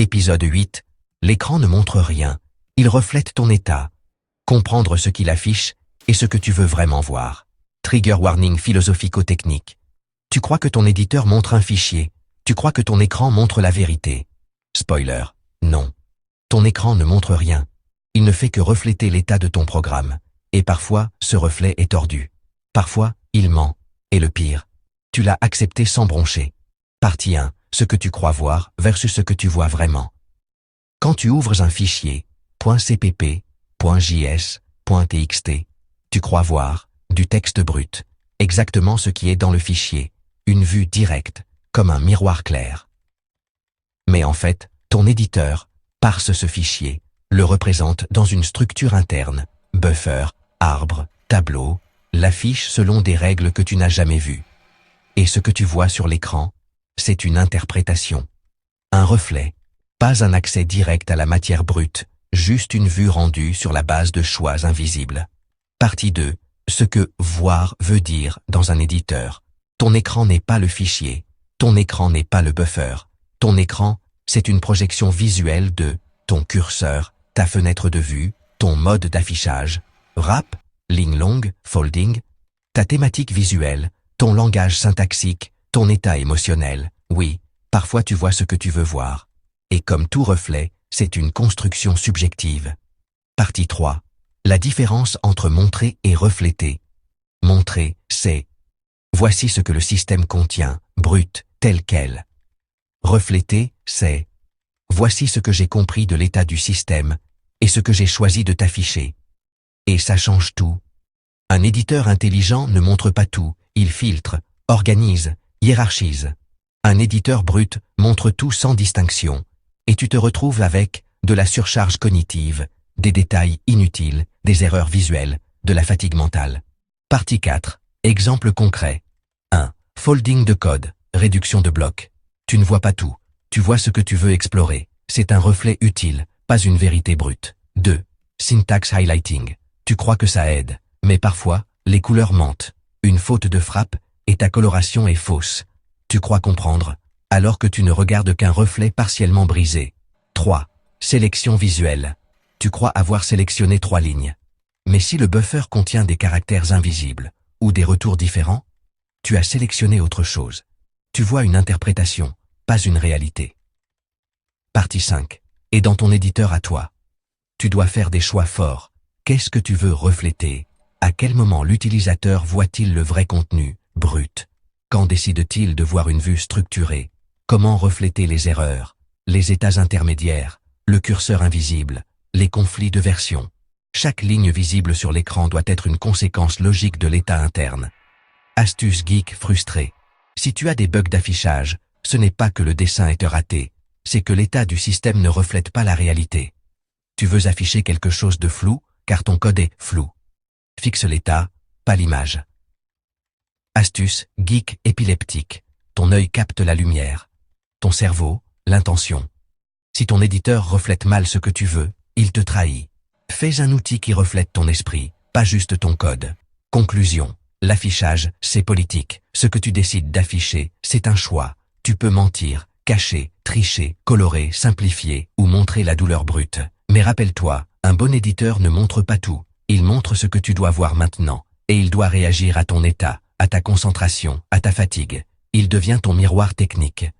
Épisode 8. L'écran ne montre rien. Il reflète ton état. Comprendre ce qu'il affiche et ce que tu veux vraiment voir. Trigger warning philosophico-technique. Tu crois que ton éditeur montre un fichier. Tu crois que ton écran montre la vérité. Spoiler. Non. Ton écran ne montre rien. Il ne fait que refléter l'état de ton programme. Et parfois, ce reflet est tordu. Parfois, il ment. Et le pire, tu l'as accepté sans broncher. Partie 1. Ce que tu crois voir versus ce que tu vois vraiment. Quand tu ouvres un fichier, .cpp, .js, .txt, tu crois voir du texte brut, exactement ce qui est dans le fichier, une vue directe, comme un miroir clair. Mais en fait, ton éditeur parse ce fichier, le représente dans une structure interne, buffer, arbre, tableau, l'affiche selon des règles que tu n'as jamais vues. Et ce que tu vois sur l'écran, c'est une interprétation. Un reflet, pas un accès direct à la matière brute, juste une vue rendue sur la base de choix invisibles. Partie 2. Ce que « voir » veut dire dans un éditeur. Ton écran n'est pas le fichier, ton écran n'est pas le buffer. Ton écran, c'est une projection visuelle de ton curseur, ta fenêtre de vue, ton mode d'affichage, wrap, ligne longue, folding, ta thématique visuelle, ton langage syntaxique, ton état émotionnel. Oui, parfois tu vois ce que tu veux voir. Et comme tout reflet, c'est une construction subjective. Partie 3. La différence entre montrer et refléter. Montrer, c'est « voici ce que le système contient, brut, tel quel ». Refléter, c'est « voici ce que j'ai compris de l'état du système et ce que j'ai choisi de t'afficher ». Et ça change tout. Un éditeur intelligent ne montre pas tout, il filtre, organise, hiérarchise. Un éditeur brut montre tout sans distinction, et tu te retrouves avec de la surcharge cognitive, des détails inutiles, des erreurs visuelles, de la fatigue mentale. Partie 4. Exemple concret. 1. Folding de code, réduction de blocs. Tu ne vois pas tout, tu vois ce que tu veux explorer. C'est un reflet utile, pas une vérité brute. 2. Syntax highlighting. Tu crois que ça aide, mais parfois, les couleurs mentent. Une faute de frappe, et ta coloration est fausse. Tu crois comprendre, alors que tu ne regardes qu'un reflet partiellement brisé. 3. Sélection visuelle. Tu crois avoir sélectionné 3 lignes. Mais si le buffer contient des caractères invisibles, ou des retours différents, tu as sélectionné autre chose. Tu vois une interprétation, pas une réalité. Partie 5. Et dans ton éditeur à toi. Tu dois faire des choix forts. Qu'est-ce que tu veux refléter? À quel moment l'utilisateur voit-il le vrai contenu, brut? Quand décide-t-il de voir une vue structurée? Comment refléter les erreurs, les états intermédiaires, le curseur invisible, les conflits de version? Chaque ligne visible sur l'écran doit être une conséquence logique de l'état interne. Astuce geek frustrée. Si tu as des bugs d'affichage, ce n'est pas que le dessin est raté, c'est que l'état du système ne reflète pas la réalité. Tu veux afficher quelque chose de flou, car ton code est flou. Fixe l'état, pas l'image. Astuce geek épileptique. Ton œil capte la lumière. Ton cerveau, l'intention. Si ton éditeur reflète mal ce que tu veux, il te trahit. Fais un outil qui reflète ton esprit, pas juste ton code. Conclusion. L'affichage, c'est politique. Ce que tu décides d'afficher, c'est un choix. Tu peux mentir, cacher, tricher, colorer, simplifier ou montrer la douleur brute. Mais rappelle-toi, un bon éditeur ne montre pas tout. Il montre ce que tu dois voir maintenant. Et il doit réagir à ton état, à ta concentration, à ta fatigue. Il devient ton miroir technique.